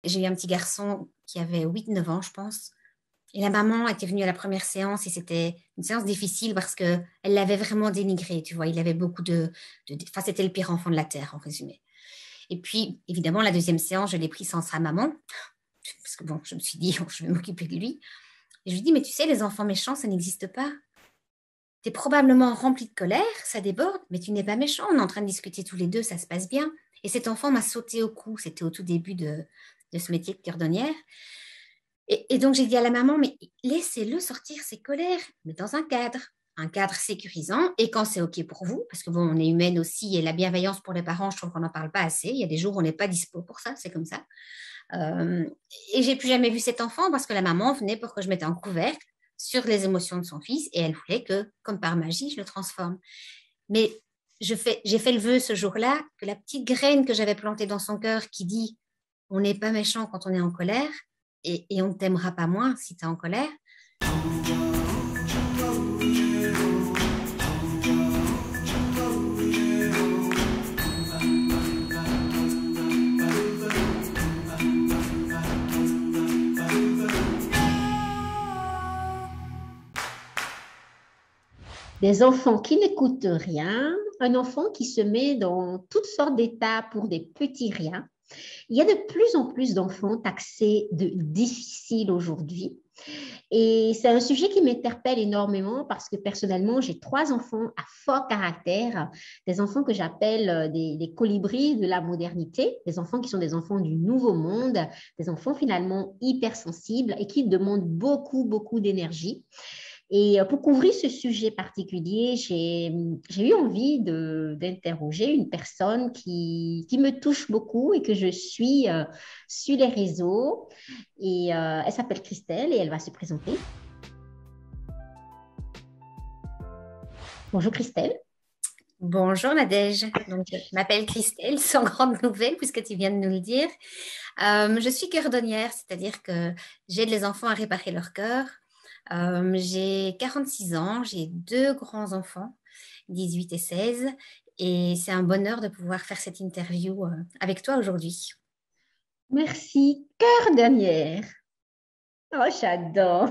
J'ai eu un petit garçon qui avait 8, 9 ans, je pense. Et la maman était venue à la première séance et c'était une séance difficile parce qu'elle l'avait vraiment dénigré, tu vois. Il avait beaucoup Enfin, c'était le pire enfant de la Terre, en résumé. Et puis, évidemment, la deuxième séance, je l'ai pris sans sa maman. Parce que bon, je me suis dit, je vais m'occuper de lui. Et je lui dis, mais tu sais, les enfants méchants, ça n'existe pas. Tu es probablement rempli de colère, ça déborde, mais tu n'es pas méchant. On est en train de discuter tous les deux, ça se passe bien. Et cet enfant m'a sauté au cou. C'était au tout début de ce métier de cordonnière. Et donc, j'ai dit à la maman, mais laissez-le sortir ses colères, mais dans un cadre sécurisant. Et quand c'est OK pour vous, parce que bon, on est humaine aussi, et la bienveillance pour les parents, je trouve qu'on n'en parle pas assez. Il y a des jours où on n'est pas dispo pour ça, c'est comme ça. Euh, et j'ai plus jamais vu cet enfant parce que la maman venait pour que je mette un couvercle sur les émotions de son fils et elle voulait que, comme par magie, je le transforme. Mais j'ai fait le vœu ce jour-là que la petite graine que j'avais plantée dans son cœur qui dit on n'est pas méchant quand on est en colère et on ne t'aimera pas moins si tu es en colère. Des enfants qui n'écoutent rien, un enfant qui se met dans toutes sortes d'états pour des petits riens. Il y a de plus en plus d'enfants taxés de difficiles aujourd'hui. Et c'est un sujet qui m'interpelle énormément parce que personnellement, j'ai 3 enfants à fort caractère, des enfants que j'appelle des colibris de la modernité, des enfants qui sont des enfants du nouveau monde, des enfants finalement hypersensibles et qui demandent beaucoup, beaucoup d'énergie. Et pour couvrir ce sujet particulier, j'ai eu envie d'interroger une personne qui me touche beaucoup et que je suis sur les réseaux. Et elle s'appelle Christelle et elle va se présenter. Bonjour Christelle. Bonjour Nadège, donc je m'appelle Christelle, sans grande nouvelle puisque tu viens de nous le dire. Je suis cordonnière, c'est-à-dire que j'aide les enfants à réparer leur cœur. J'ai 46 ans, j'ai 2 grands-enfants, 18 et 16, et c'est un bonheur de pouvoir faire cette interview avec toi aujourd'hui. Merci, cœur dernière. Oh, j'adore.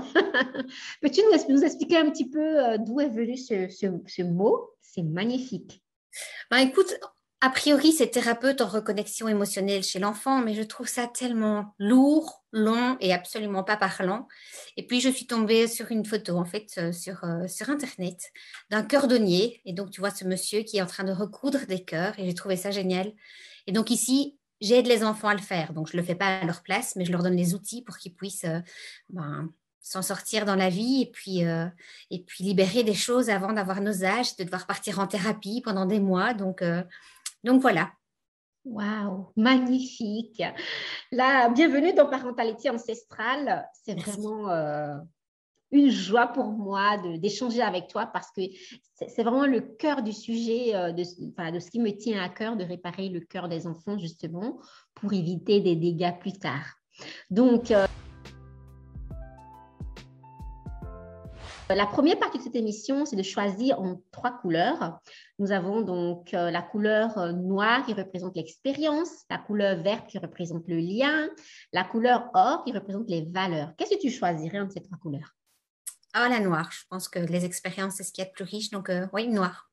Peux-tu nous expliquer un petit peu d'où est venu ce mot? C'est magnifique. Ben, écoute, a priori, c'est thérapeute en reconnexion émotionnelle chez l'enfant, mais je trouve ça tellement lourd, long et absolument pas parlant. Et puis, je suis tombée sur une photo, en fait, sur Internet, d'un cordonnier. Et donc, tu vois ce monsieur qui est en train de recoudre des cœurs, et j'ai trouvé ça génial. Et donc, ici, j'aide les enfants à le faire. Donc, je ne le fais pas à leur place, mais je leur donne les outils pour qu'ils puissent ben, s'en sortir dans la vie et puis libérer des choses avant d'avoir nos âges, de devoir partir en thérapie pendant des mois. Donc voilà. Waouh, magnifique. La bienvenue dans Parentalité ancestrale. C'est Merci. vraiment une joie pour moi d'échanger avec toi parce que c'est vraiment le cœur du sujet, enfin, de ce qui me tient à cœur, de réparer le cœur des enfants justement pour éviter des dégâts plus tard. Donc, la première partie de cette émission, c'est de choisir en 3 couleurs. Nous avons donc la couleur noire qui représente l'expérience, la couleur verte qui représente le lien, la couleur or qui représente les valeurs. Qu'est-ce que tu choisirais entre ces 3 couleurs? Ah, la noire. Je pense que les expériences, c'est ce qu'il y a de plus riche. Donc, oui, noir.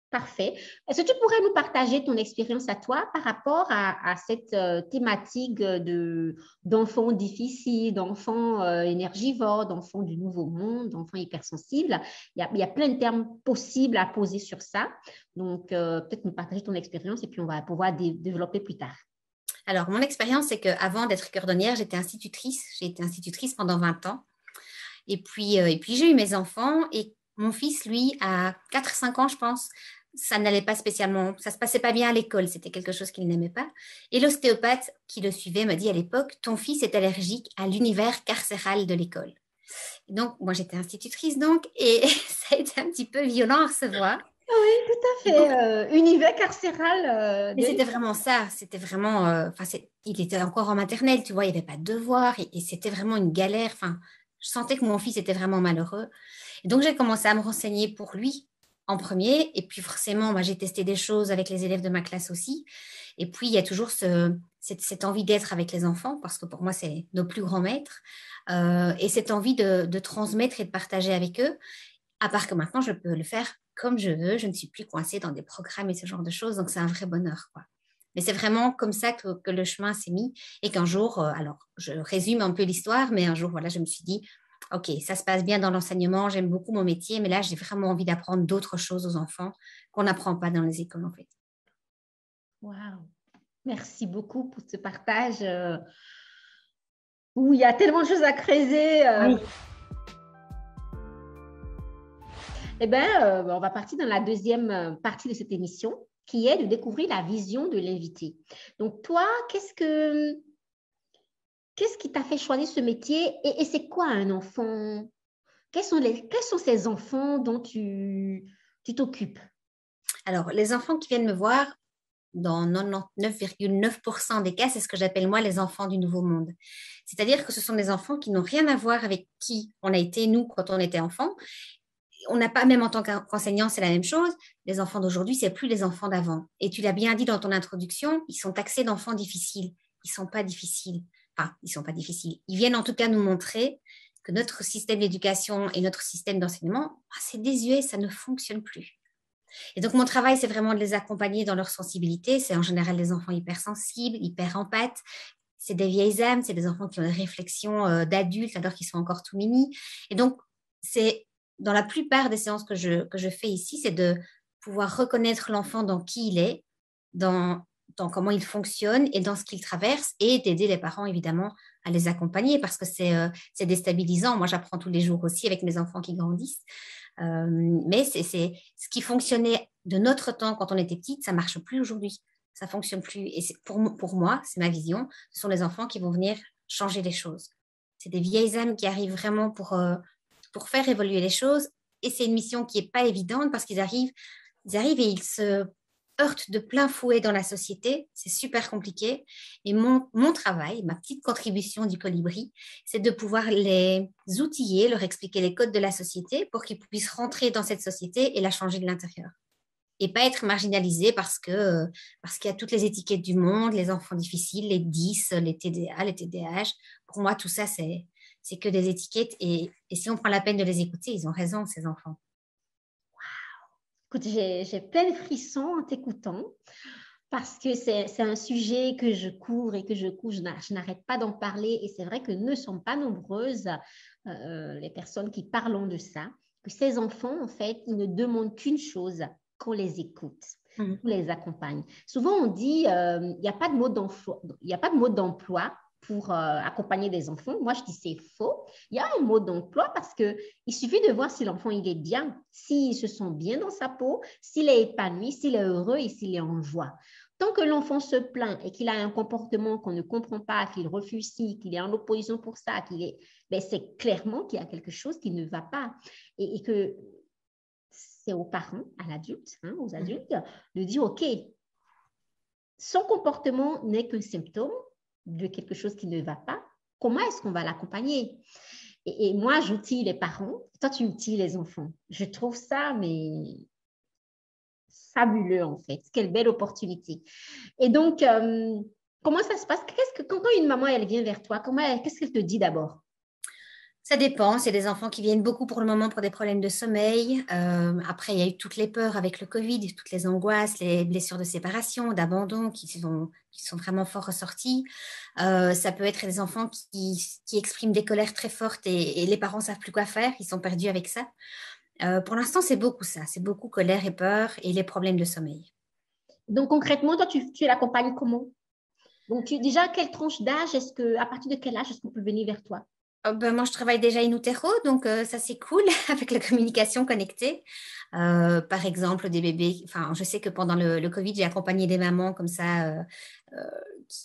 Parfait. Est-ce que tu pourrais nous partager ton expérience à toi par rapport à cette thématique d'enfants difficiles, d'enfants énergivores, d'enfants du nouveau monde, d'enfants hypersensibles? Il y a plein de termes possibles à poser sur ça. Donc, peut-être nous partager ton expérience et puis on va pouvoir développer plus tard. Alors, mon expérience, c'est qu'avant d'être cordonnière, j'étais institutrice. J'ai été institutrice pendant 20 ans. Et puis j'ai eu mes enfants. Et mon fils, lui, à 4, 5 ans, je pense, ça n'allait pas spécialement, ça se passait pas bien à l'école, c'était quelque chose qu'il n'aimait pas. Et l'ostéopathe qui le suivait m'a dit à l'époque, ton fils est allergique à l'univers carcéral de l'école. Et donc, moi j'étais institutrice donc, et ça a été un petit peu violent à recevoir. Ah oui, tout à Et donc, fait. Univers carcéral mais de c'était l'école. vraiment ça, c'était vraiment, enfin, il était encore en maternelle, tu vois, il n'y avait pas de devoirs, et c'était vraiment une galère. Enfin, je sentais que mon fils était vraiment malheureux. Et donc, j'ai commencé à me renseigner pour lui. en premier. Et puis forcément, moi, j'ai testé des choses avec les élèves de ma classe aussi. Et puis, il y a toujours cette envie d'être avec les enfants, parce que pour moi, c'est nos plus grands maîtres. Et cette envie de transmettre et de partager avec eux. À part que maintenant, je peux le faire comme je veux. Je ne suis plus coincée dans des programmes et ce genre de choses. Donc, c'est un vrai bonheur, quoi. Mais c'est vraiment comme ça que le chemin s'est mis. Et qu'un jour, alors, je résume un peu l'histoire, mais un jour, voilà, je me suis dit, OK, ça se passe bien dans l'enseignement, j'aime beaucoup mon métier, mais là, j'ai vraiment envie d'apprendre d'autres choses aux enfants qu'on n'apprend pas dans les écoles, en fait. Wow. Merci beaucoup pour ce partage où il y a tellement de choses à creuser. Oui. Eh bien, on va partir dans la deuxième partie de cette émission, qui est de découvrir la vision de l'invité. Donc, toi, qu'est-ce qui t'a fait choisir ce métier et c'est quoi un enfant? Quels sont ces enfants dont tu t'occupes? Alors, les enfants qui viennent me voir, dans 99,9% des cas, c'est ce que j'appelle moi les enfants du nouveau monde. C'est-à-dire que ce sont des enfants qui n'ont rien à voir avec qui on a été, nous, quand on était enfants. On n'a pas, même en tant qu'enseignant, c'est la même chose. Les enfants d'aujourd'hui, c'est plus les enfants d'avant. Et tu l'as bien dit dans ton introduction, ils sont taxés d'enfants difficiles. Ils sont pas difficiles. Enfin, ils sont pas difficiles. Ils viennent en tout cas nous montrer que notre système d'éducation et notre système d'enseignement, c'est désuet, ça ne fonctionne plus. Et donc, mon travail, c'est vraiment de les accompagner dans leur sensibilité. C'est en général des enfants hypersensibles, hyper empathes. C'est des vieilles âmes, c'est des enfants qui ont des réflexions d'adultes alors qu'ils sont encore tout mini. Et donc, c'est dans la plupart des séances que je fais ici, c'est de pouvoir reconnaître l'enfant dans qui il est, dans comment il fonctionne et dans ce qu'il traverse et d'aider les parents, évidemment, à les accompagner parce que c'est déstabilisant. Moi, j'apprends tous les jours aussi avec mes enfants qui grandissent. Mais c'est ce qui fonctionnait de notre temps quand on était petite, ça marche plus aujourd'hui. Ça fonctionne plus. Et pour moi, c'est ma vision. Ce sont les enfants qui vont venir changer les choses. C'est des vieilles âmes qui arrivent vraiment pour faire évoluer les choses. Et c'est une mission qui n'est pas évidente parce qu'ils arrivent et ils se heurtent de plein fouet dans la société. C'est super compliqué. Et mon travail, ma petite contribution du colibri, c'est de pouvoir les outiller, leur expliquer les codes de la société pour qu'ils puissent rentrer dans cette société et la changer de l'intérieur. Et pas être marginalisés parce qu'il y a toutes les étiquettes du monde, les enfants difficiles, les 10, les TDA, les TDAH. Pour moi, tout ça, c'est que des étiquettes. Et si on prend la peine de les écouter, ils ont raison, ces enfants. Écoute, j'ai plein de frissons en t'écoutant parce que c'est un sujet que je couvre et que je n'arrête pas d'en parler. Et c'est vrai que ne sont pas nombreuses les personnes qui parlent de ça, que ces enfants, en fait, ils ne demandent qu'une chose, qu'on les écoute, qu'on les accompagne. Souvent, on dit, il n'y a pas de mode d'emploi, il n'y a pas de mode d'emploi pour accompagner des enfants. Moi, je dis c'est faux. Il y a un mode d'emploi parce qu'il suffit de voir si l'enfant il est bien, s'il se sent bien dans sa peau, s'il est épanoui, s'il est heureux et s'il est en joie. Tant que l'enfant se plaint et qu'il a un comportement qu'on ne comprend pas, qu'il refuse ci, qu'il est en opposition pour ça, ben c'est clairement qu'il y a quelque chose qui ne va pas. Et que c'est aux parents, à l'adulte, aux adultes, de dire, OK, son comportement n'est qu'un symptôme de quelque chose qui ne va pas. Comment est-ce qu'on va l'accompagner? Et moi, j'outille les parents. Toi, tu outilles les enfants. Je trouve ça, mais fabuleux, en fait. Quelle belle opportunité. Et donc, comment ça se passe? Quand une maman, elle vient vers toi, qu'est-ce qu'elle te dit d'abord? Ça dépend. C'est des enfants qui viennent beaucoup pour le moment pour des problèmes de sommeil. Après, il y a eu toutes les peurs avec le Covid, toutes les angoisses, les blessures de séparation, d'abandon qui sont vraiment fort ressorties. Ça peut être des enfants qui expriment des colères très fortes et les parents ne savent plus quoi faire. Ils sont perdus avec ça. Pour l'instant, c'est beaucoup ça. C'est beaucoup colère et peur et les problèmes de sommeil. Donc, concrètement, toi, tu l'accompagnes comment? Donc, déjà, quelle tranche d'âge à partir de quel âge est-ce qu'on peut venir vers toi? Moi, je travaille déjà in utero, donc ça, c'est cool avec la communication connectée. Par exemple, des bébés, enfin, je sais que pendant le Covid, j'ai accompagné des mamans comme ça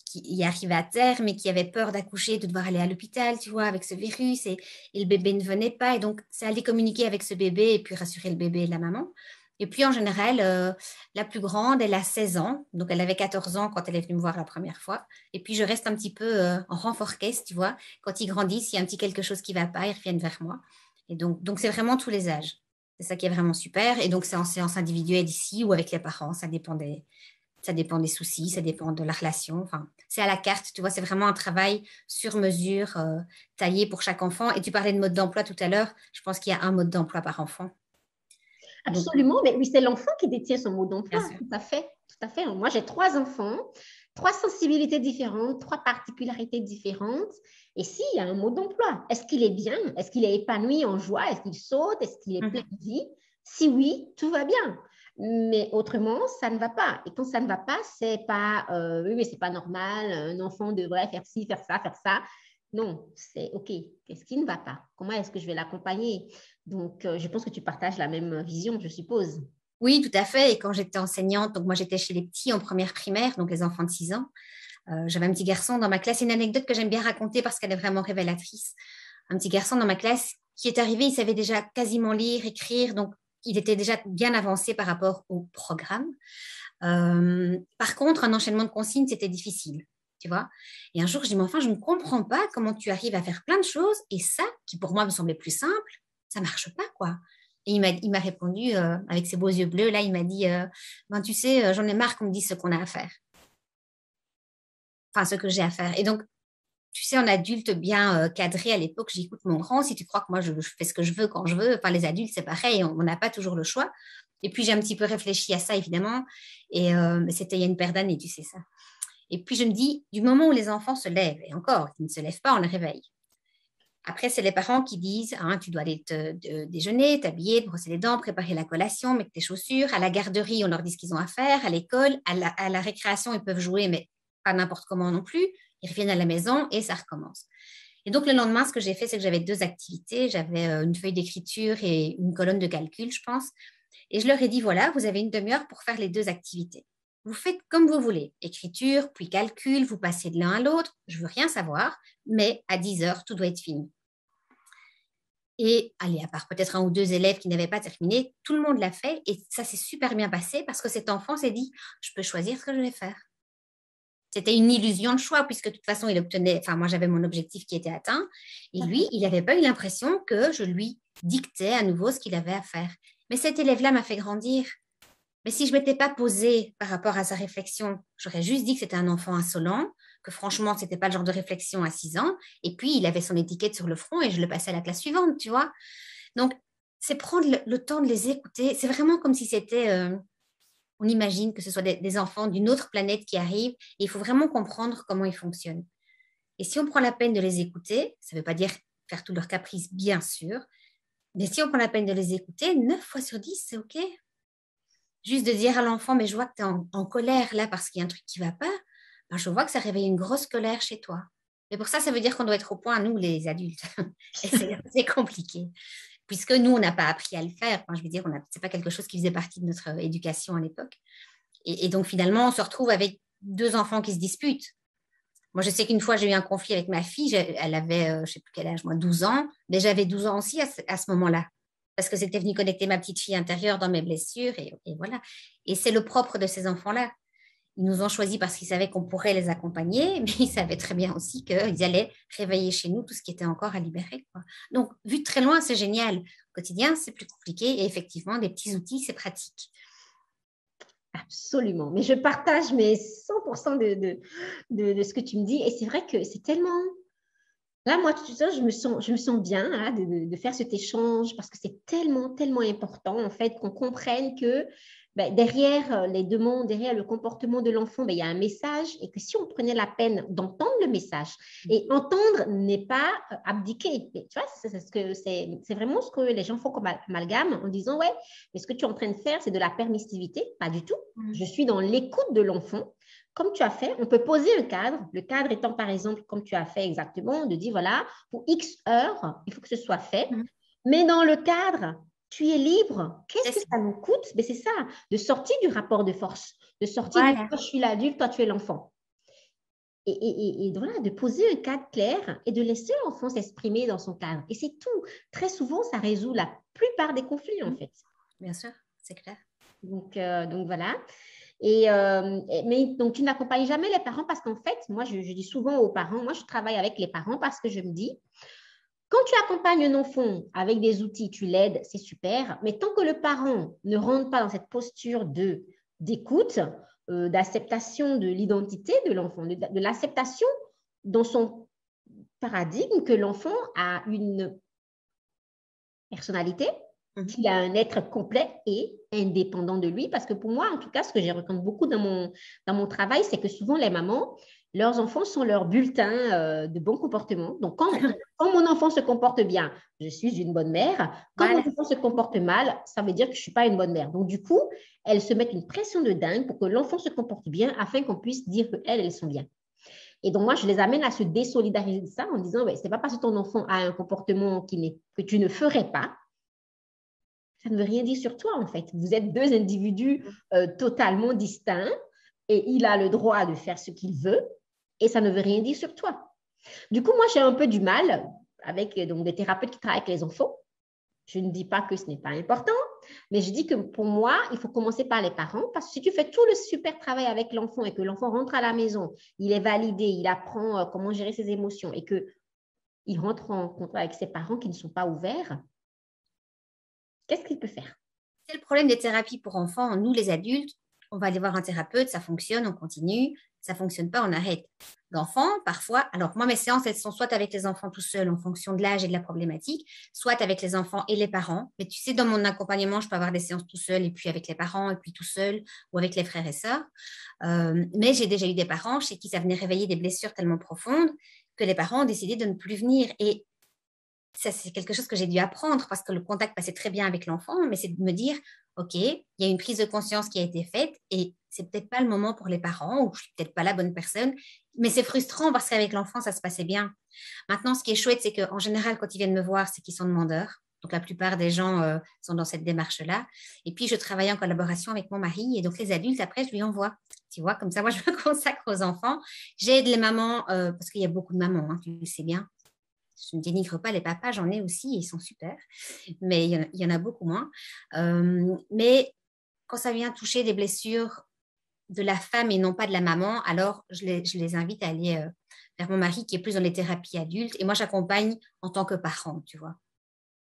qui y arrivaient à terme mais qui avaient peur d'accoucher, de devoir aller à l'hôpital, tu vois, avec ce virus et le bébé ne venait pas. Et donc, c'est aller communiquer avec ce bébé et puis rassurer le bébé et la maman. Et puis, en général, la plus grande, elle a 16 ans. Donc, elle avait 14 ans quand elle est venue me voir la première fois. Et puis, je reste un petit peu en renfort caisse, tu vois. Quand ils grandissent, il y a un petit quelque chose qui ne va pas, ils reviennent vers moi. Et donc c'est vraiment tous les âges. C'est ça qui est vraiment super. Et donc, c'est en séance individuelle ici ou avec les parents. Ça dépend des soucis, ça dépend de la relation. Enfin, c'est à la carte, tu vois, c'est vraiment un travail sur mesure, taillé pour chaque enfant. Et tu parlais de mode d'emploi tout à l'heure. Je pense qu'il y a un mode d'emploi par enfant. Donc, Absolument, mais oui, c'est l'enfant qui détient son mot d'emploi, bien sûr. tout à fait, tout à fait. Moi, j'ai 3 enfants, 3 sensibilités différentes, 3 particularités différentes. Et s'il y a un mot d'emploi, est-ce qu'il est bien? Est-ce qu'il est épanoui en joie? Est-ce qu'il saute? Est-ce qu'il est plein de vie? Si oui, tout va bien. Mais autrement, ça ne va pas. Et quand ça ne va pas, c'est pas, oui, mais c'est pas normal. Un enfant devrait faire ci, faire ça, faire ça. Non, c'est OK. Qu'est-ce qui ne va pas? Comment est-ce que je vais l'accompagner? Donc, je pense que tu partages la même vision, je suppose. Oui, tout à fait. Et quand j'étais enseignante, donc moi j'étais chez les petits en première primaire, donc les enfants de 6 ans. J'avais un petit garçon dans ma classe. Une anecdote que j'aime bien raconter parce qu'elle est vraiment révélatrice. Un petit garçon dans ma classe qui est arrivé, il savait déjà quasiment lire, écrire, donc il était déjà bien avancé par rapport au programme. Par contre, un enchaînement de consignes, c'était difficile, tu vois. Et un jour, je dis, mais enfin, je ne comprends pas comment tu arrives à faire plein de choses et ça, qui pour moi me semblait plus simple, ça marche pas, quoi. Et il m'a répondu avec ses beaux yeux bleus, là, il m'a dit, ben, tu sais, j'en ai marre qu'on me dise ce qu'on a à faire, enfin, ce que j'ai à faire. Et donc, tu sais, en adulte bien cadré à l'époque, j'écoute mon grand, si tu crois que moi, je fais ce que je veux quand je veux, enfin, les adultes, c'est pareil, on n'a pas toujours le choix. Et puis, j'ai un petit peu réfléchi à ça, évidemment, et c'était il y a une paire d'années, tu sais ça. Et puis, je me dis, du moment où les enfants se lèvent, et encore, ils ne se lèvent pas, on les réveille. Après, c'est les parents qui disent, hein, tu dois aller déjeuner, t'habiller, te brosser les dents, préparer la collation, mettre tes chaussures. À la garderie, on leur dit ce qu'ils ont à faire. À l'école, à la récréation, ils peuvent jouer, mais pas n'importe comment non plus. Ils reviennent à la maison et ça recommence. Et donc, le lendemain, ce que j'ai fait, c'est que j'avais 2 activités. J'avais une feuille d'écriture et une colonne de calcul, je pense. Et je leur ai dit, voilà, vous avez une demi-heure pour faire les 2 activités. Vous faites comme vous voulez, écriture, puis calcul, vous passez de l'un à l'autre, je veux rien savoir, mais à 10 heures, tout doit être fini. Et allez, à part peut-être 1 ou 2 élèves qui n'avaient pas terminé, tout le monde l'a fait et ça s'est super bien passé parce que cet enfant s'est dit, je peux choisir ce que je vais faire. C'était une illusion de choix puisque de toute façon, il obtenait, enfin moi j'avais mon objectif qui était atteint et lui, il n'avait pas eu l'impression que je lui dictais à nouveau ce qu'il avait à faire. Mais cet élève-là m'a fait grandir. Mais si je ne m'étais pas posée par rapport à sa réflexion, j'aurais juste dit que c'était un enfant insolent, que franchement, ce n'était pas le genre de réflexion à 6 ans. Et puis, il avait son étiquette sur le front et je le passais à la classe suivante, tu vois. Donc, c'est prendre le temps de les écouter. C'est vraiment comme si c'était, on imagine que ce soit des enfants d'une autre planète qui arrivent et il faut vraiment comprendre comment ils fonctionnent. Et si on prend la peine de les écouter, ça ne veut pas dire faire tous leurs caprices, bien sûr, mais si on prend la peine de les écouter, 9 fois sur 10, c'est OK. Juste de dire à l'enfant, mais je vois que tu es en colère là parce qu'il y a un truc qui ne va pas, ben, je vois que ça réveille une grosse colère chez toi. Et pour ça, ça veut dire qu'on doit être au point, nous, les adultes. Et c'est compliqué, puisque nous, on n'a pas appris à le faire. Enfin, je veux dire, ce n'est pas quelque chose qui faisait partie de notre éducation à l'époque. Et donc, finalement, on se retrouve avec 2 enfants qui se disputent. Moi, je sais qu'une fois, j'ai eu un conflit avec ma fille. Elle avait, je ne sais plus quel âge, moi, 12 ans. Mais j'avais 12 ans aussi à ce moment-là. Parce que c'était venu connecter ma petite fille intérieure dans mes blessures. Et voilà. Et c'est le propre de ces enfants-là. Ils nous ont choisis parce qu'ils savaient qu'on pourrait les accompagner, mais ils savaient très bien aussi qu'ils allaient réveiller chez nous tout ce qui était encore à libérer, quoi. Donc, vu de très loin, c'est génial. Au quotidien, c'est plus compliqué. Et effectivement, des petits outils, c'est pratique. Absolument. Mais je partage mais 100% de ce que tu me dis. Et c'est vrai que c'est tellement... Là, moi, tout ça, je me sens bien là, de faire cet échange parce que c'est tellement, tellement important, en fait, qu'on comprenne que derrière les demandes, derrière le comportement de l'enfant, il y a un message et que si on prenait la peine d'entendre le message, et entendre n'est pas abdiquer. Mais, tu vois, c'est vraiment ce que les gens font comme amalgame en disant, ouais, mais ce que tu es en train de faire, c'est de la permissivité. Pas du tout. Je suis dans l'écoute de l'enfant. Comme tu as fait, on peut poser un cadre. Le cadre étant, par exemple, comme tu as fait exactement, de dire, voilà, pour X heures, il faut que ce soit fait. Mais dans le cadre, tu es libre. Qu'est-ce que ça nous coûte? Mais c'est ça, de sortir du rapport de force, de sortir du « je suis l'adulte, toi, tu es l'enfant ». Et voilà, de poser un cadre clair et de laisser l'enfant s'exprimer dans son cadre. Et c'est tout. Très souvent, ça résout la plupart des conflits, en fait. Bien sûr, c'est clair. Donc voilà. Mais donc, tu n'accompagnes jamais les parents parce qu'en fait, moi, je dis souvent aux parents, moi, je travaille avec les parents parce que je me dis, Quand tu accompagnes un enfant avec des outils, tu l'aides, c'est super. Mais tant que le parent ne rentre pas dans cette posture d'écoute, d'acceptation de l'identité de l'enfant, de l'acceptation dans son paradigme que l'enfant a une personnalité, qu'il a un être complet et indépendant de lui. Parce que pour moi, en tout cas, ce que je rencontre beaucoup dans mon travail, c'est que souvent les mamans, leurs enfants sont leur bulletin de bon comportement. Donc, quand mon enfant se comporte bien, je suis une bonne mère. Quand Voilà. mon enfant se comporte mal, ça veut dire que je ne suis pas une bonne mère. Donc, du coup, elles se mettent une pression de dingue pour que l'enfant se comporte bien afin qu'on puisse dire qu'elles, elles sont bien. Et donc, moi, je les amène à se désolidariser de ça en disant, ouais, ce n'est pas parce que ton enfant a un comportement que tu ne ferais pas, ça ne veut rien dire sur toi, en fait. Vous êtes deux individus totalement distincts et il a le droit de faire ce qu'il veut et ça ne veut rien dire sur toi. Du coup, moi, j'ai un peu du mal avec donc, des thérapeutes qui travaillent avec les enfants. Je ne dis pas que ce n'est pas important, mais je dis que pour moi, il faut commencer par les parents parce que si tu fais tout le super travail avec l'enfant et que l'enfant rentre à la maison, il est validé, il apprend comment gérer ses émotions et qu'il rentre en contact avec ses parents qui ne sont pas ouverts, qu'est-ce qu'il peut faire? C'est le problème des thérapies pour enfants. Nous, les adultes, on va aller voir un thérapeute, ça fonctionne, on continue. Ça ne fonctionne pas, on arrête. D'enfants, parfois, alors moi, mes séances, elles sont soit avec les enfants tout seuls en fonction de l'âge et de la problématique, soit avec les enfants et les parents. Mais tu sais, dans mon accompagnement, je peux avoir des séances tout seul et puis avec les parents et puis tout seul ou avec les frères et sœurs. Mais j'ai déjà eu des parents chez qui ça venait réveiller des blessures tellement profondes que les parents ont décidé de ne plus venir. Et ça, c'est quelque chose que j'ai dû apprendre parce que le contact passait très bien avec l'enfant, mais c'est de me dire, OK, il y a une prise de conscience qui a été faite et c'est peut-être pas le moment pour les parents ou je suis peut-être pas la bonne personne, mais c'est frustrant parce qu'avec l'enfant, ça se passait bien. Maintenant, ce qui est chouette, c'est qu'en général, quand ils viennent me voir, c'est qu'ils sont demandeurs. Donc, la plupart des gens sont dans cette démarche-là. Et puis, je travaille en collaboration avec mon mari. Et donc, les adultes, après, je lui envoie. Tu vois, comme ça, moi, je me consacre aux enfants. J'aide les mamans, parce qu'il y a beaucoup de mamans, hein, tu le sais bien. Je ne dénigre pas les papas, j'en ai aussi, ils sont super, mais il y en a beaucoup moins. Mais quand ça vient toucher des blessures de la femme et non pas de la maman, alors je les invite à aller vers mon mari qui est plus dans les thérapies adultes. Et moi, j'accompagne en tant que parent, tu vois.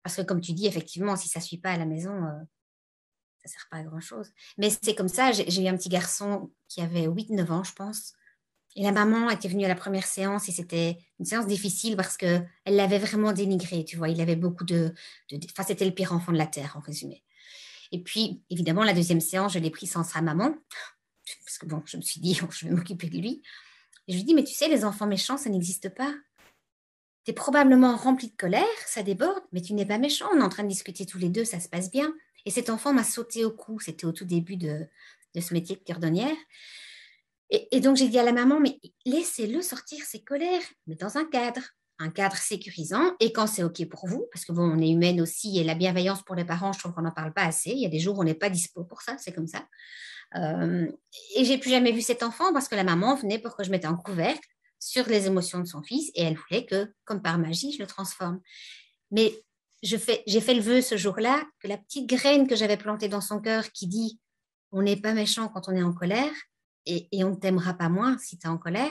Parce que comme tu dis, effectivement, si ça ne suit pas à la maison, ça ne sert pas à grand-chose. Mais c'est comme ça, j'ai eu un petit garçon qui avait 8 9 ans, je pense. Et la maman était venue à la première séance et c'était une séance difficile parce qu'elle l'avait vraiment dénigré, tu vois. Il avait beaucoup Enfin, c'était le pire enfant de la Terre, en résumé. Et puis, évidemment, la deuxième séance, je l'ai pris sans sa maman. Parce que bon, je me suis dit, je vais m'occuper de lui. Et je lui dis, mais tu sais, les enfants méchants, ça n'existe pas. Tu es probablement rempli de colère, ça déborde, mais tu n'es pas méchant. On est en train de discuter tous les deux, ça se passe bien. Et cet enfant m'a sauté au cou. C'était au tout début de ce métier de cordonnière. Et donc, j'ai dit à la maman, mais laissez-le sortir ses colères, mais dans un cadre sécurisant. Et quand c'est OK pour vous, parce que bon, on est humaine aussi, et la bienveillance pour les parents, je trouve qu'on n'en parle pas assez. Il y a des jours où on n'est pas dispo pour ça, c'est comme ça. Euh, et j'ai plus jamais vu cet enfant parce que la maman venait pour que je mette un couvercle sur les émotions de son fils et elle voulait que, comme par magie, je le transforme. Mais j'ai fait le vœu ce jour-là que la petite graine que j'avais plantée dans son cœur qui dit on n'est pas méchant quand on est en colère et on ne t'aimera pas moins si tu es en colère.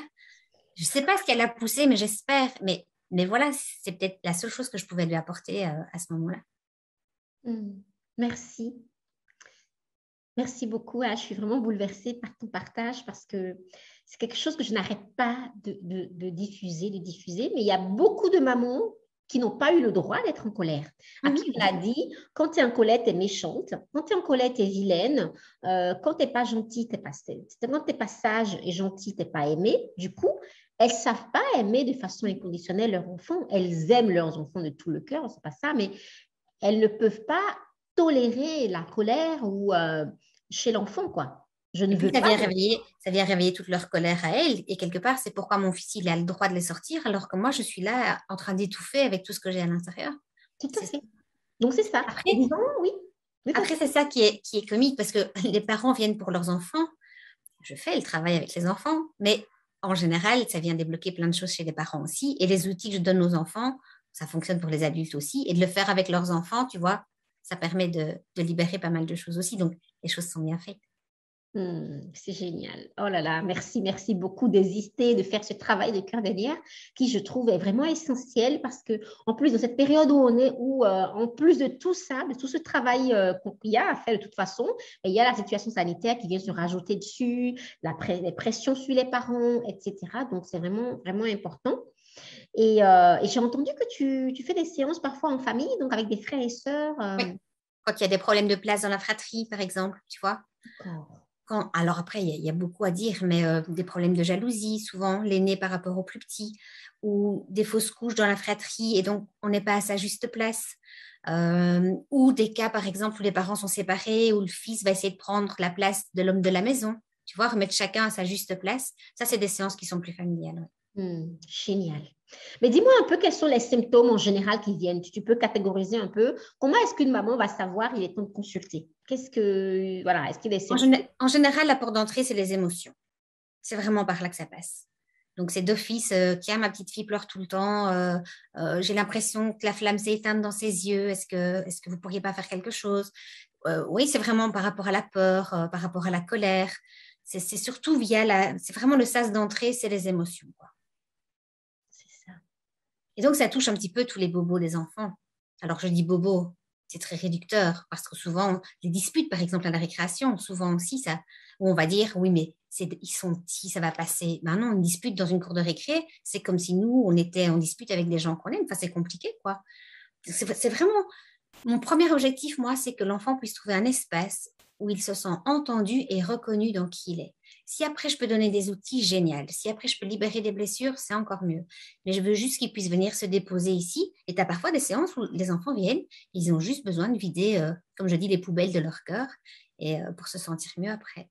Je ne sais pas ce qu'elle a poussé, mais j'espère. Mais voilà, c'est peut-être la seule chose que je pouvais lui apporter à ce moment-là. Merci. Merci beaucoup. Je suis vraiment bouleversée par ton partage parce que c'est quelque chose que je n'arrête pas de diffuser. Mais il y a beaucoup de mamans qui n'ont pas eu le droit d'être en colère. À qui on l'a dit, quand tu es en colère, tu es méchante. Quand tu es en colère, tu es vilaine. Quand tu n'es pas gentille, tu n'es pas quand tu n'es pas sage et gentille, tu n'es pas aimée. Du coup, elles ne savent pas aimer de façon inconditionnelle leurs enfants. Elles aiment leurs enfants de tout le cœur, c'est pas ça, mais elles ne peuvent pas tolérer la colère ou chez l'enfant, quoi. Je ne Et puis, veux pas. ça vient réveiller toute leur colère à elle. Et quelque part, c'est pourquoi mon fils, il a le droit de les sortir, alors que moi, je suis là en train d'étouffer avec tout ce que j'ai à l'intérieur. Tout à fait. Donc, c'est ça. Après, Disons, oui. après c'est ça qui est comique, parce que les parents viennent pour leurs enfants. Je fais le travail avec les enfants, mais en général, ça vient débloquer plein de choses chez les parents aussi. Et les outils que je donne aux enfants, ça fonctionne pour les adultes aussi. Et de le faire avec leurs enfants, tu vois, ça permet de libérer pas mal de choses aussi. Donc, les choses sont bien faites. C'est génial. Oh là là, merci, merci beaucoup d'exister, de faire ce travail de cœur derrière qui, je trouve, est vraiment essentiel parce que, en plus de cette période où on est, en plus de tout ça, de tout ce travail qu'il y a à faire de toute façon, il y a la situation sanitaire qui vient se rajouter dessus, les pressions sur les parents, etc. Donc, c'est vraiment, vraiment important. Et j'ai entendu que tu fais des séances parfois en famille, donc avec des frères et sœurs. Oui. Quand il y a des problèmes de place dans la fratrie, par exemple, tu vois. D'accord. Alors après, il y a beaucoup à dire, mais des problèmes de jalousie, souvent, l'aîné par rapport au plus petit, ou des fausses couches dans la fratrie, et donc on n'est pas à sa juste place. Ou des cas, par exemple, où les parents sont séparés, où le fils va essayer de prendre la place de l'homme de la maison, tu vois, remettre chacun à sa juste place. Ça, c'est des séances qui sont plus familiales. Génial. Mais dis-moi un peu quels sont les symptômes en général qui viennent. Tu peux catégoriser un peu. Comment est-ce qu'une maman va savoir il est temps de consulter? Voilà, est-ce qu'il y a des symptômes? En général, la porte d'entrée, c'est les émotions. C'est vraiment par là que ça passe. Donc, c'est d'office, tiens, ma petite fille pleure tout le temps, j'ai l'impression que la flamme s'est éteinte dans ses yeux, est-ce que vous ne pourriez pas faire quelque chose? Oui, c'est vraiment par rapport à la peur, par rapport à la colère. C'est surtout c'est vraiment le sas d'entrée, c'est les émotions, quoi. C'est ça. Et donc, ça touche un petit peu tous les bobos des enfants. Alors, je dis bobo, c'est très réducteur, parce que souvent, les disputes, par exemple, à la récréation, souvent aussi, ça, où on va dire, oui, mais ils sont petits, ça va passer. Ben non, une dispute dans une cour de récré, c'est comme si nous, on était en dispute avec des gens qu'on aime. Enfin, c'est compliqué, quoi. C'est vraiment, mon premier objectif, moi, c'est que l'enfant puisse trouver un espace où il se sent entendu et reconnu dans qui il est. Si après je peux donner des outils, génial. Si après je peux libérer des blessures, c'est encore mieux. Mais je veux juste qu'ils puissent venir se déposer ici. Et tu as parfois des séances où les enfants viennent, ils ont juste besoin de vider, comme je dis, les poubelles de leur cœur et pour se sentir mieux après.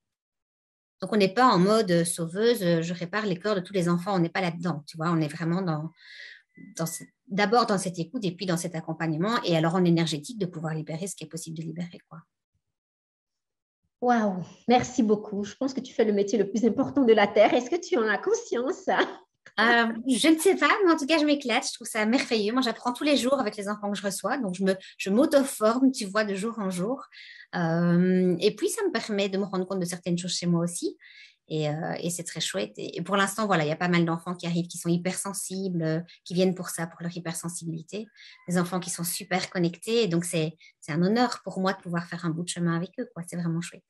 Donc on n'est pas en mode sauveuse, je répare les cœurs de tous les enfants, on n'est pas là-dedans, tu vois, on est vraiment d'abord dans cette écoute et puis dans cet accompagnement et alors en énergétique de pouvoir libérer ce qui est possible de libérer, quoi. Waouh, merci beaucoup. Je pense que tu fais le métier le plus important de la Terre. Est-ce que tu en as conscience? Je ne sais pas, mais en tout cas, je m'éclate. Je trouve ça merveilleux. Moi, j'apprends tous les jours avec les enfants que je reçois. Donc, je m'auto-forme, tu vois, de jour en jour. Et puis, ça me permet de me rendre compte de certaines choses chez moi aussi. Et c'est très chouette. Et pour l'instant, voilà, il y a pas mal d'enfants qui arrivent, qui sont hypersensibles, qui viennent pour ça, pour leur hypersensibilité. Des enfants qui sont super connectés. Et donc, c'est un honneur pour moi de pouvoir faire un bout de chemin avec eux, quoi. C'est vraiment chouette.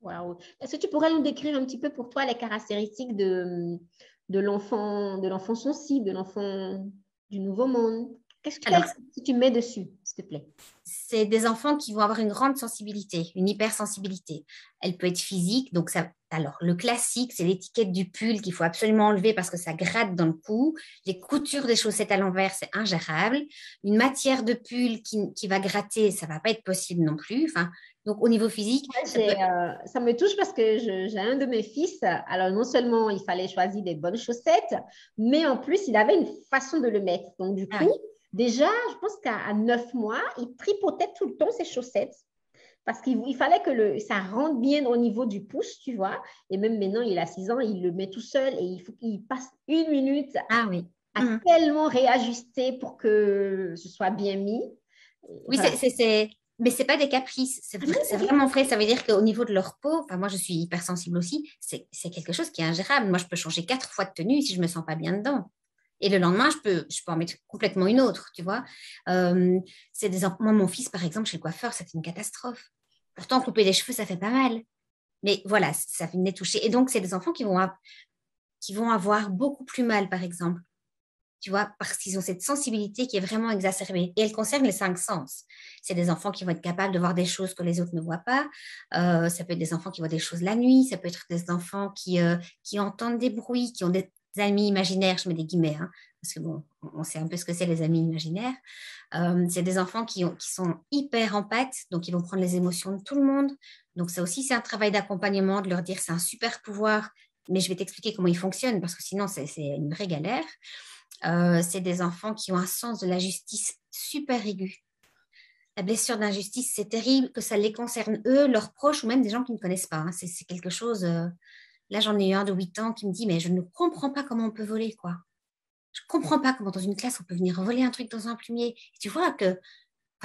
Waouh. Est-ce que tu pourrais nous décrire un petit peu pour toi les caractéristiques de l'enfant sensible, de l'enfant du nouveau monde? Alors, Si tu mets dessus, s'il te plaît? c'est des enfants qui vont avoir une grande sensibilité, une hypersensibilité. Elle peut être physique, donc ça. Alors, le classique, c'est l'étiquette du pull qu'il faut absolument enlever parce que ça gratte dans le cou. Les coutures des chaussettes à l'envers, c'est ingérable. Une matière de pull qui va gratter, ça va pas être possible non plus. Enfin, donc, au niveau physique, Ouais, ça me touche parce que j'ai un de mes fils. Alors, non seulement il fallait choisir des bonnes chaussettes, mais en plus, il avait une façon de le mettre. Donc, du Ah coup, oui. déjà, je pense qu'à 9 mois, il tripotait tout le temps ses chaussettes parce qu'il fallait que ça rentre bien au niveau du pouce, tu vois. Et même maintenant, il a 6 ans, il le met tout seul et il faut qu'il passe 1 minute Ah oui. à Mhm. tellement réajuster pour que ce soit bien mis. Oui, Voilà. mais c'est pas des caprices, Ah non, c'est vraiment vrai. Ça veut dire qu'au niveau de leur peau, enfin, moi je suis hypersensible aussi, c'est quelque chose qui est ingérable. Moi, je peux changer 4 fois de tenue si je me sens pas bien dedans. Et le lendemain, je peux en mettre complètement une autre, tu vois. Moi, mon fils, par exemple, chez le coiffeur, c'était une catastrophe. Pourtant, couper les cheveux, ça fait pas mal. Mais voilà, ça venait toucher. Et donc, c'est des enfants qui vont avoir beaucoup plus mal, par exemple, tu vois, parce qu'ils ont cette sensibilité qui est vraiment exacerbée. Et elle concerne les 5 sens. C'est des enfants qui vont être capables de voir des choses que les autres ne voient pas. Ça peut être des enfants qui voient des choses la nuit. Ça peut être des enfants qui entendent des bruits, qui ont des amis imaginaires, je mets des guillemets, hein, parce que bon, on sait un peu ce que c'est les amis imaginaires. C'est des enfants qui sont hyper empathes, donc ils vont prendre les émotions de tout le monde. Donc ça aussi, c'est un travail d'accompagnement, de leur dire c'est un super pouvoir, mais je vais t'expliquer comment il fonctionne, parce que sinon, c'est une vraie galère. C'est des enfants qui ont un sens de la justice super aigu. La blessure d'injustice, c'est terrible que ça les concerne eux, leurs proches ou même des gens qui ne connaissent pas, hein. C'est quelque chose. Là, j'en ai eu un de 8 ans qui me dit, mais je ne comprends pas comment on peut voler, quoi. Je ne comprends pas comment dans une classe on peut venir voler un truc dans un plumier. Et tu vois que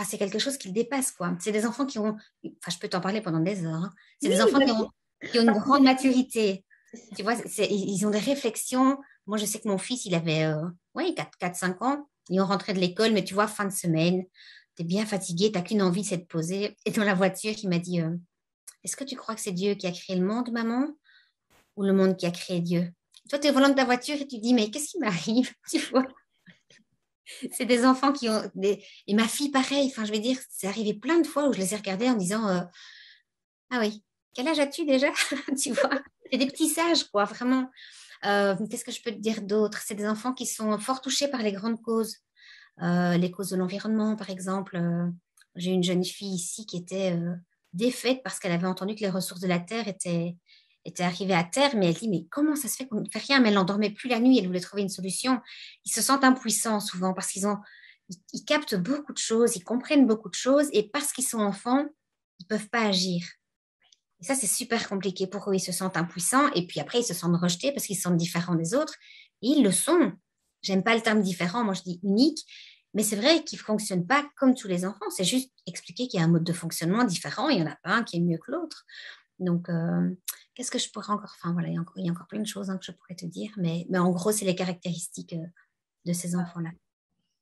c'est quelque chose qui le dépasse, quoi. C'est des enfants qui ont. Enfin, je peux t'en parler pendant des heures, hein. C'est Oui, des enfants vas-y. qui ont une grande maturité. C'est ça. Tu vois, ils ont des réflexions. Moi, je sais que mon fils, il avait ouais, 4-5 ans. Ils ont rentré de l'école, mais tu vois, fin de semaine, tu es bien fatigué, tu n'as qu'une envie, c'est de te poser. Et dans la voiture, il m'a dit, est-ce que tu crois que c'est Dieu qui a créé le monde, maman, ou le monde qui a créé Dieu? Toi, tu es au volant de ta voiture et tu te dis, mais qu'est-ce qui m'arrive? Tu vois, c'est des enfants qui ont des... Et ma fille, pareil, enfin, je vais dire, c'est arrivé plein de fois où je les ai regardés en disant, ah oui, quel âge as-tu déjà? Tu vois, c'est des petits sages, quoi, vraiment. Qu'est-ce que je peux te dire d'autre? C'est des enfants qui sont fort touchés par les grandes causes. Les causes de l'environnement, par exemple. J'ai une jeune fille ici qui était défaite parce qu'elle avait entendu que les ressources de la Terre étaient arrivées à terre, mais elle dit, mais comment ça se fait qu'on ne fait rien? Mais elle n'endormait plus la nuit, elle voulait trouver une solution. Ils se sentent impuissants souvent parce ils captent beaucoup de choses, ils comprennent beaucoup de choses, et parce qu'ils sont enfants, ils ne peuvent pas agir. Et ça, c'est super compliqué pour eux. Ils se sentent impuissants et puis après, ils se sentent rejetés parce qu'ils se sentent différents des autres. Et ils le sont. J'aime pas le terme différent, moi je dis unique, mais c'est vrai qu'ils ne fonctionnent pas comme tous les enfants. C'est juste expliquer qu'il y a un mode de fonctionnement différent. Il n'y en a pas un qui est mieux que l'autre. Donc, qu'est-ce que je pourrais encore... Enfin, voilà, il y a encore plein de choses que je pourrais te dire, mais en gros, c'est les caractéristiques de ces enfants-là.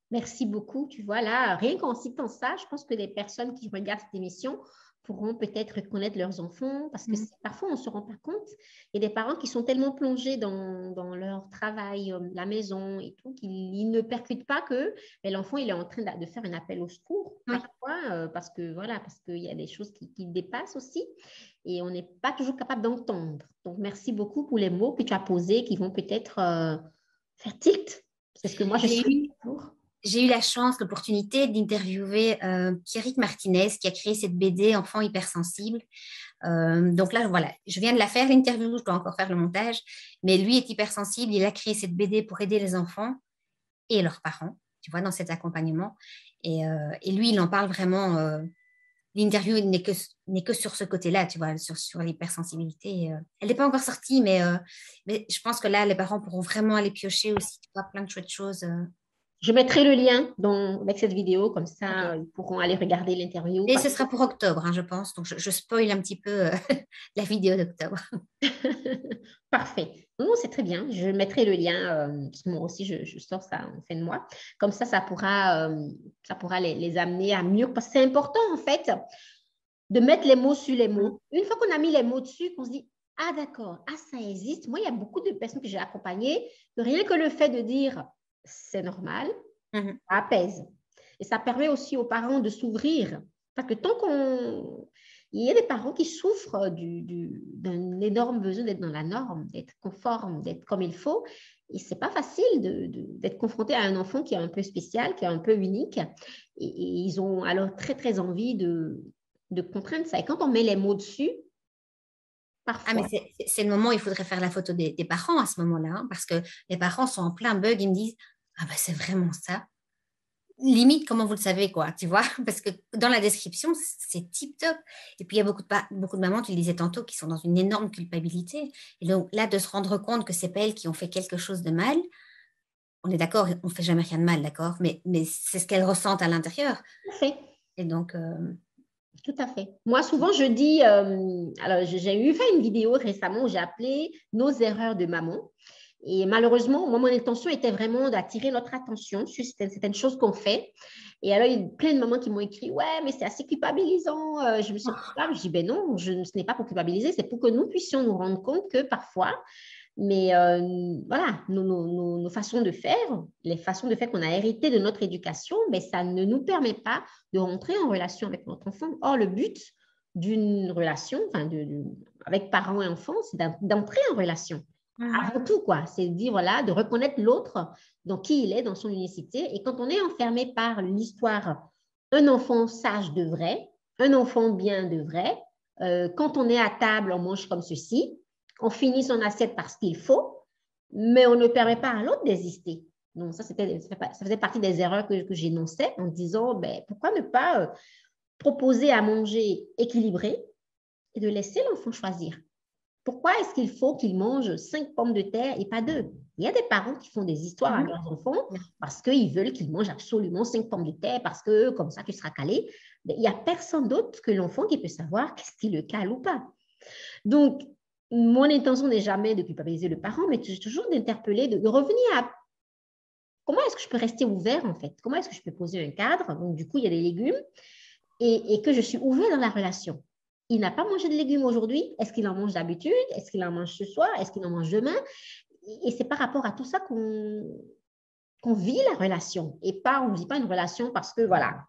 Merci beaucoup. Tu vois, là, rien qu'en citant ça, je pense que les personnes qui regardent cette émission pourront peut-être reconnaître leurs enfants parce que parfois, on ne se rend pas compte. Il y a des parents qui sont tellement plongés dans leur travail, la maison et tout, qu'ils ne percutent pas que l'enfant, il est en train de faire un appel au secours Oui. parfois parce que voilà, parce qu'il y a des choses qui dépassent aussi et on n'est pas toujours capable d'entendre. Donc, merci beaucoup pour les mots que tu as posés qui vont peut-être faire tilt. C'est ce que moi, je J'ai suis eu toujours. J'ai eu la chance, l'opportunité d'interviewer Pierrick Martinez qui a créé cette BD Enfants hypersensibles. Donc là, voilà, je viens de la faire, l'interview, je dois encore faire le montage, mais lui est hypersensible, il a créé cette BD pour aider les enfants et leurs parents, tu vois, dans cet accompagnement. Et lui, il en parle vraiment. L'interview n'est que sur ce côté-là, tu vois, sur l'hypersensibilité. Elle n'est pas encore sortie, mais je pense que là, les parents pourront vraiment aller piocher aussi, tu vois, plein de chouettes choses. Je mettrai le lien avec cette vidéo, comme ça, Ok. ils pourront aller regarder l'interview. Et ce sera pour octobre, hein, je pense. Donc, je spoil un petit peu la vidéo d'octobre. Parfait. Non, c'est très bien. Je mettrai le lien, parce que moi aussi, je sors ça en fin de mois. Comme ça pourra les amener à mieux. Parce que c'est important, en fait, de mettre les mots sur les mots. Une fois qu'on a mis les mots dessus, qu'on se dit, ah d'accord, ah ça existe. Moi, il y a beaucoup de personnes que j'ai accompagnées, que rien que le fait de dire, c'est normal, Mhm. ça apaise. Et ça permet aussi aux parents de s'ouvrir. Parce que tant qu'on... Il y a des parents qui souffrent d'un énorme besoin d'être dans la norme, d'être conforme, d'être comme il faut. Et ce n'est pas facile d'être confronté à un enfant qui est un peu spécial, qui est un peu unique. Et ils ont alors très, très envie de comprendre ça. Et quand on met les mots dessus, Ah, mais parfois, c'est le moment où il faudrait faire la photo des parents à ce moment-là, hein, parce que les parents sont en plein bug. Ils me disent, ah ben c'est vraiment ça. Limite, comment vous le savez, quoi, tu vois? Parce que dans la description, c'est tip top. Et puis, il y a beaucoup de mamans, tu le disais tantôt, qui sont dans une énorme culpabilité. Et donc, là, de se rendre compte que c'est pas elles qui ont fait quelque chose de mal, on est d'accord, on fait jamais rien de mal, d'accord? Mais c'est ce qu'elles ressentent à l'intérieur. fait. Et donc, Tout à fait. Moi, souvent, je dis, alors j'ai eu fait une vidéo récemment où j'ai appelé Nos erreurs de maman. Et malheureusement, moi, mon intention était vraiment d'attirer notre attention sur certaines choses qu'on fait. Et alors, il y a plein de mamans qui m'ont écrit, ouais, mais c'est assez culpabilisant. Je me sens coupable. Je dis, ben non, ce n'est pas pour culpabiliser, c'est pour que nous puissions nous rendre compte que parfois, mais voilà, nos façons de faire, les façons de faire qu'on a héritées de notre éducation, mais ça ne nous permet pas de rentrer en relation avec notre enfant. Or, le but d'une relation, enfin avec parents et enfants, c'est d'entrer en relation. Avant tout, quoi, c'est de dire, voilà, de reconnaître l'autre dans qui il est, dans son unicité. Et quand on est enfermé par l'histoire, un enfant sage de vrai, un enfant bien de vrai, quand on est à table, on mange comme ceci, on finit son assiette parce qu'il faut, mais on ne permet pas à l'autre d'exister. Donc, ça faisait partie des erreurs que j'énonçais en disant, ben, pourquoi ne pas proposer à manger équilibré et de laisser l'enfant choisir. Pourquoi est-ce qu'il faut qu'il mange 5 pommes de terre et pas 2? Il y a des parents qui font des histoires à leurs enfants parce qu'ils veulent qu'ils mangent absolument 5 pommes de terre parce que comme ça, tu seras calé. Mais il n'y a personne d'autre que l'enfant qui peut savoir qu'est-ce qui le cale ou pas. Donc, mon intention n'est jamais de culpabiliser le parent, mais toujours d'interpeller, de revenir à comment est-ce que je peux rester ouvert en fait? Comment est-ce que je peux poser un cadre? Donc, du coup, il y a des légumes et que je suis ouvert dans la relation. Il n'a pas mangé de légumes aujourd'hui. Est-ce qu'il en mange d'habitude? Est-ce qu'il en mange ce soir? Est-ce qu'il en mange demain? Et c'est par rapport à tout ça qu'on vit la relation. Et pas, on ne vit pas une relation parce que, voilà,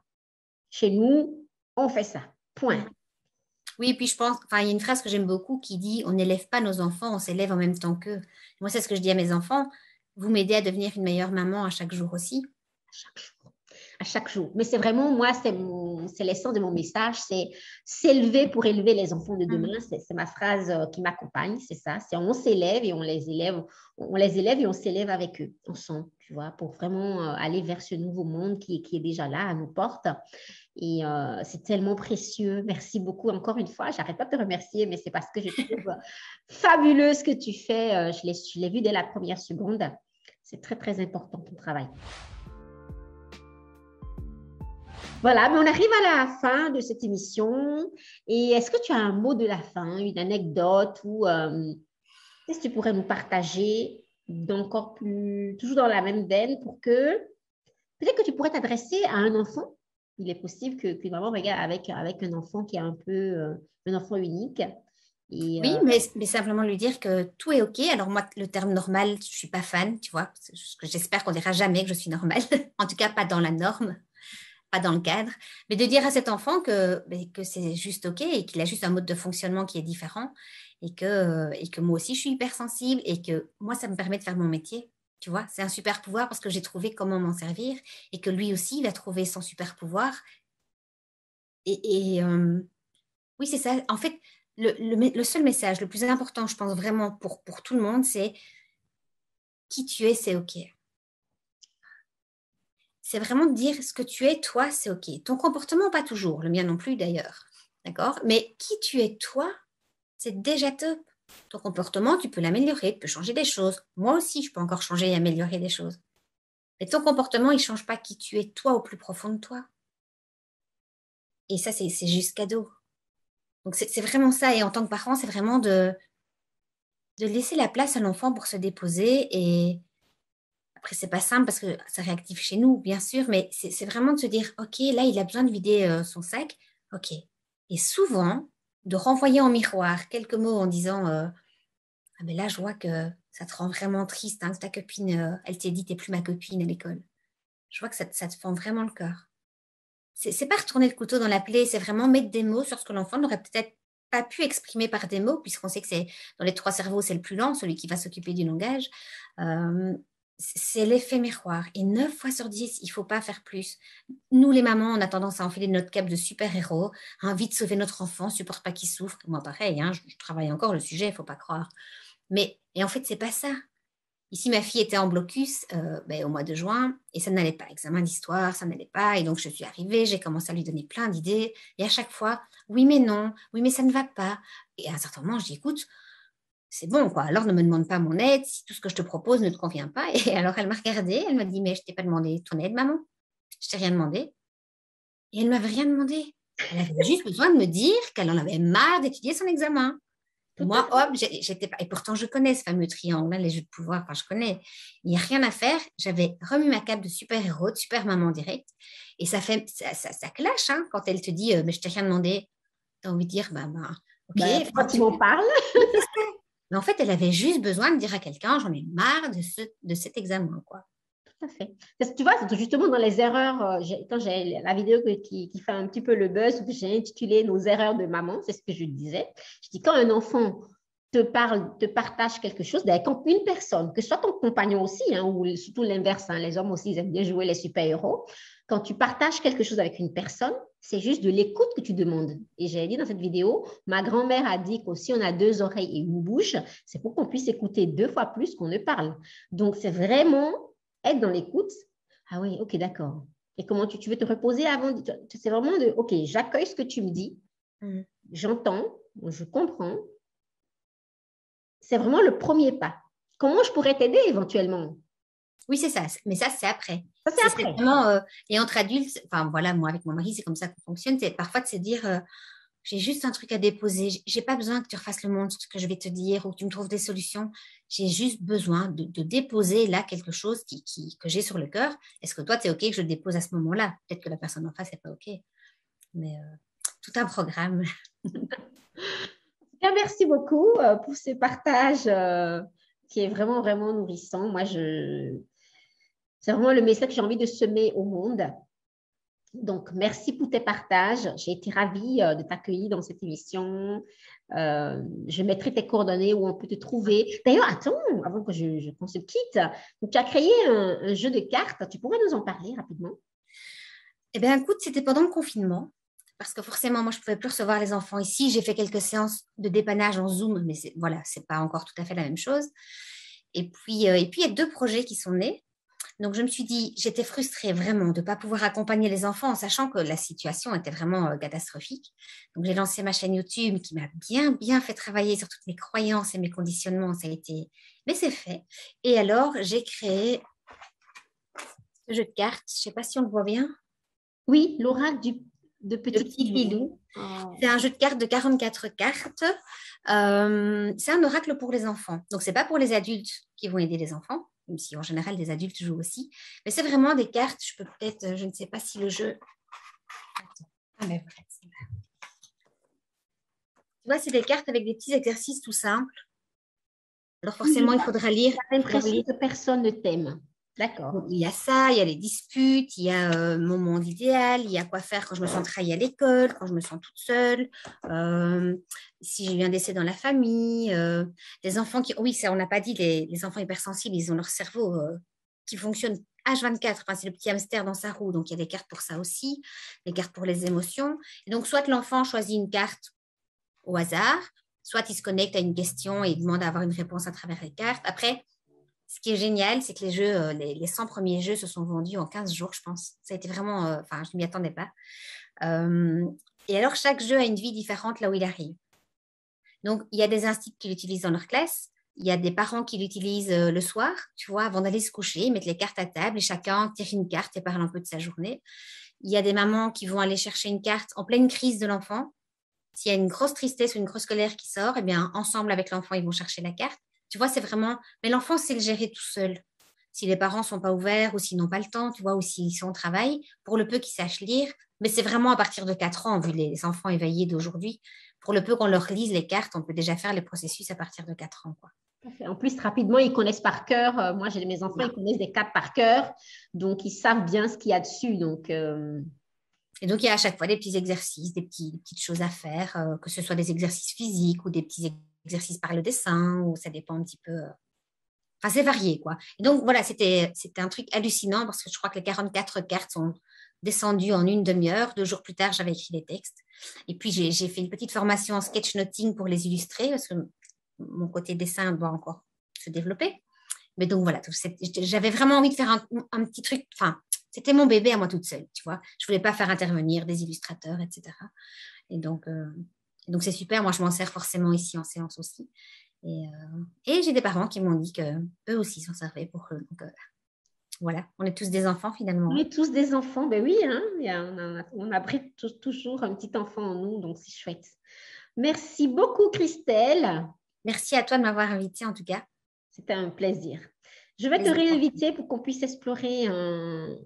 chez nous, on fait ça. Point. Oui, puis je pense, enfin, il y a une phrase que j'aime beaucoup qui dit, on n'élève pas nos enfants, on s'élève en même temps qu'eux. Moi, c'est ce que je dis à mes enfants. Vous m'aidez à devenir une meilleure maman à chaque jour aussi. Chaque jour. À chaque jour. Mais c'est vraiment, moi, c'est l'essence de mon message, c'est s'élever pour élever les enfants de demain. C'est ma phrase qui m'accompagne, c'est ça. C'est on s'élève et on les élève et on s'élève avec eux, ensemble, tu vois, pour vraiment aller vers ce nouveau monde qui est déjà là, à nos portes. Et c'est tellement précieux. Merci beaucoup encore une fois. J'arrête pas de te remercier, mais c'est parce que je trouve fabuleux ce que tu fais. Je l'ai vu dès la première seconde. C'est très, très important ton travail. Voilà, mais on arrive à la fin de cette émission. Et est-ce que tu as un mot de la fin, une anecdote ou qu'est-ce que tu pourrais nous partager d'encore plus, toujours dans la même veine pour que peut-être que tu pourrais t'adresser à un enfant. Il est possible qu'une maman regarde avec un enfant qui est un peu un enfant unique. Et, Oui, mais simplement lui dire que tout est OK. Alors moi, le terme normal, je ne suis pas fan, tu vois. J'espère qu'on ne dira jamais que je suis normale. En tout cas, pas dans la norme, pas dans le cadre. Mais de dire à cet enfant que c'est juste OK et qu'il a juste un mode de fonctionnement qui est différent et que moi aussi, je suis hypersensible et que moi, ça me permet de faire mon métier. Tu vois, c'est un super pouvoir parce que j'ai trouvé comment m'en servir et que lui aussi, il a trouvé son super pouvoir. Oui, c'est ça. En fait, le seul message, le plus important, je pense vraiment pour tout le monde, c'est qui tu es, c'est OK. C'est vraiment de dire ce que tu es, toi, c'est OK. Ton comportement, pas toujours, le mien non plus d'ailleurs. D'accord? Mais qui tu es, toi, c'est déjà top. Ton comportement, tu peux l'améliorer, tu peux changer des choses. Moi aussi, je peux encore changer et améliorer des choses. Mais ton comportement, il ne change pas qui tu es, toi, au plus profond de toi. Et ça, c'est juste cadeau. Donc, c'est vraiment ça. Et en tant que parent, c'est vraiment de laisser la place à l'enfant pour se déposer. Et après, c'est pas simple parce que ça réactive chez nous, bien sûr, mais c'est vraiment de se dire, OK, là, il a besoin de vider son sac. OK. Et souvent, de renvoyer en miroir quelques mots en disant, ah ben là, je vois que ça te rend vraiment triste, hein, que ta copine, elle t'ait dit, t'es plus ma copine à l'école. Je vois que ça te fend vraiment le cœur. C'est pas retourner le couteau dans la plaie, c'est vraiment mettre des mots sur ce que l'enfant n'aurait peut-être pas pu exprimer par des mots, puisqu'on sait que c'est dans les 3 cerveaux, c'est le plus lent, celui qui va s'occuper du langage. Euh, c'est l'effet miroir. Et 9 fois sur 10, il ne faut pas faire plus. Nous, les mamans, on a tendance à enfiler notre cape de super-héros, à envie de sauver notre enfant, supporte pas qu'il souffre. Moi, pareil, hein, je travaille encore le sujet, il ne faut pas croire. Et en fait, c'est pas ça. Ici, ma fille était en blocus au mois de juin et ça n'allait pas. Examen d'histoire, ça n'allait pas. Et donc, je suis arrivée, j'ai commencé à lui donner plein d'idées. Et à chaque fois, oui, mais non, oui, mais ça ne va pas. Et à un certain moment, je dis, écoute, c'est bon, quoi. Alors, ne me demande pas mon aide si tout ce que je te propose ne te convient pas. Et alors, elle m'a regardée, elle m'a dit, mais je t'ai pas demandé ton aide, maman. Je t'ai rien demandé. Et elle ne m'avait rien demandé. Elle avait juste besoin de me dire qu'elle en avait marre d'étudier son examen. Moi, hop, j'étais pas. Et pourtant, je connais ce fameux triangle, hein, les jeux de pouvoir, enfin, je connais. Il n'y a rien à faire. J'avais remis ma cape de super-héros, de super maman direct. Et ça clash, hein, quand elle te dit, mais je t'ai rien demandé. Tu as envie de dire, ok. Quand tu m'en parles. Mais en fait, elle avait juste besoin de dire à quelqu'un, j'en ai marre de cet examen, quoi. Tout à fait. Parce que tu vois, c'est justement dans les erreurs, quand j'ai la vidéo qui fait un petit peu le buzz, j'ai intitulé Nos erreurs de maman, c'est ce que je disais. Je dis, quand un enfant te parle, te partage quelque chose, quand une personne, que ce soit ton compagnon aussi, hein, ou surtout l'inverse, hein, les hommes aussi, ils aiment bien jouer les super-héros, quand tu partages quelque chose avec une personne, c'est juste de l'écoute que tu demandes. Et j'ai dit dans cette vidéo, ma grand-mère a dit qu'aussi on a 2 oreilles et une bouche, c'est pour qu'on puisse écouter 2 fois plus qu'on ne parle. Donc, c'est vraiment être dans l'écoute. Ah oui, ok, d'accord. Et comment tu veux te reposer avant? C'est vraiment de, ok, j'accueille ce que tu me dis, j'entends, je comprends. C'est vraiment le premier pas. Comment je pourrais t'aider éventuellement? Oui, c'est ça. Mais ça, c'est après. Ça, c'est après. Vraiment, et entre adultes, enfin voilà, moi avec mon mari, c'est comme ça qu'on fonctionne. C'est parfois de se dire, j'ai juste un truc à déposer. J'ai pas besoin que tu refasses le monde sur ce que je vais te dire ou que tu me trouves des solutions. J'ai juste besoin de déposer là quelque chose que j'ai sur le cœur. Est-ce que toi, tu es OK que je le dépose à ce moment-là? Peut-être que la personne en face n'est pas OK. Mais tout un programme. Bien, merci beaucoup pour ce partage qui est vraiment, vraiment nourrissant. C'est vraiment le message que j'ai envie de semer au monde. Donc, merci pour tes partages. J'ai été ravie de t'accueillir dans cette émission. Je mettrai tes coordonnées où on peut te trouver. D'ailleurs, attends, avant qu'on se quitte, donc, tu as créé un jeu de cartes. Tu pourrais nous en parler rapidement? Eh bien, écoute, c'était pendant le confinement. Parce que forcément, moi, je ne pouvais plus recevoir les enfants ici. J'ai fait quelques séances de dépannage en Zoom, mais voilà, ce n'est pas encore tout à fait la même chose. Et puis, il y a 2 projets qui sont nés. Donc, je me suis dit, j'étais frustrée vraiment de ne pas pouvoir accompagner les enfants en sachant que la situation était vraiment catastrophique. Donc, j'ai lancé ma chaîne YouTube qui m'a bien, bien fait travailler sur toutes mes croyances et mes conditionnements. Mais c'est fait. Et alors, j'ai créé ce jeu de cartes. Je ne sais pas si on le voit bien. Oui, l'oracle de Le Petit petit filou. Oh. C'est un jeu de cartes de 44 cartes. C'est un oracle pour les enfants. Donc, ce n'est pas pour les adultes qui vont aider les enfants, même si en général, les adultes jouent aussi. Mais c'est vraiment des cartes. Je peux peut-être, je ne sais pas si le jeu. Attends. Ah, mais voilà. Tu vois, c'est des cartes avec des petits exercices tout simples. Alors, forcément, il faudra lire. J'ai l'impression que personne ne t'aime. D'accord. Donc, il y a ça, il y a les disputes, il y a mon monde idéal, il y a quoi faire quand je me sens trahie à l'école, quand je me sens toute seule, si j'ai eu un décès dans la famille, les enfants qui... Oui, ça, on n'a pas dit, les enfants hypersensibles, ils ont leur cerveau qui fonctionne H24, enfin, c'est le petit hamster dans sa roue, donc il y a des cartes pour ça aussi, des cartes pour les émotions. Et donc, soit l'enfant choisit une carte au hasard, soit il se connecte à une question et il demande à avoir une réponse à travers les cartes. Après, ce qui est génial, c'est que les jeux, les 100 premiers jeux se sont vendus en 15 jours, je pense. Ça a été vraiment, enfin, je ne m'y attendais pas. Et alors, chaque jeu a une vie différente là où il arrive. Donc, il y a des instituts qui l'utilisent dans leur classe. Il y a des parents qui l'utilisent le soir, tu vois, avant d'aller se coucher, mettre les cartes à table et chacun tire une carte et parle un peu de sa journée. Il y a des mamans qui vont aller chercher une carte en pleine crise de l'enfant. S'il y a une grosse tristesse ou une grosse colère qui sort, eh bien, ensemble avec l'enfant, ils vont chercher la carte. Tu vois, c'est vraiment... Mais l'enfant sait le gérer tout seul. Si les parents ne sont pas ouverts ou s'ils n'ont pas le temps, tu vois, ou s'ils sont au travail, pour le peu qu'ils sachent lire, mais c'est vraiment à partir de 4 ans, vu les enfants éveillés d'aujourd'hui, pour le peu qu'on leur lise les cartes, on peut déjà faire les processus à partir de 4 ans, quoi. En plus, rapidement, ils connaissent par cœur. Moi, j'ai mes enfants, ils connaissent des cartes par cœur. Donc, ils savent bien ce qu'il y a dessus. Donc, Et donc, il y a à chaque fois des petits exercices, des petites choses à faire, que ce soit des exercices physiques ou des petits exercices par le dessin, ou ça dépend un petit peu. Enfin, c'est varié, quoi. Et donc, voilà, c'était un truc hallucinant parce que je crois que les 44 cartes sont descendues en une demi-heure. 2 jours plus tard, j'avais écrit les textes. Et puis, j'ai fait une petite formation en sketchnoting pour les illustrer parce que mon côté dessin doit encore se développer. Mais donc, voilà, j'avais vraiment envie de faire un petit truc. Enfin, c'était mon bébé à moi toute seule, tu vois. Je ne voulais pas faire intervenir des illustrateurs, etc. Et donc, c'est super. Moi, je m'en sers forcément ici en séance aussi. Et j'ai des parents qui m'ont dit qu'eux aussi s'en servaient pour eux. Donc, voilà, on est tous des enfants finalement. On est tous des enfants. Ben oui, hein, on abrite toujours un petit enfant en nous, donc c'est chouette. Merci beaucoup, Christelle. Merci à toi de m'avoir invitée en tout cas. C'était un plaisir. Je vais te réinviter pour qu'on puisse explorer un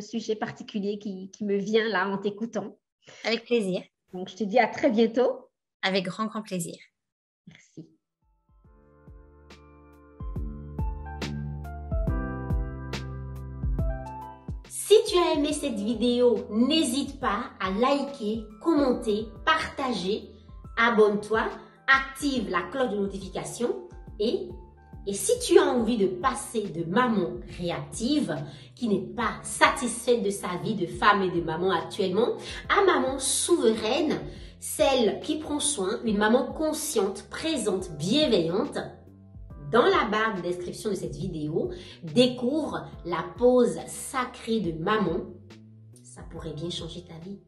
sujet particulier qui me vient là en t'écoutant. Avec plaisir. Donc, je te dis à très bientôt. Avec grand, grand plaisir. Merci. Si tu as aimé cette vidéo, n'hésite pas à liker, commenter, partager, abonne-toi, active la cloche de notification et si tu as envie de passer de maman réactive qui n'est pas satisfaite de sa vie de femme et de maman actuellement à maman souveraine, celle qui prend soin, une maman consciente, présente, bienveillante, dans la barre de description de cette vidéo, découvre la pause sacrée de maman. Ça pourrait bien changer ta vie.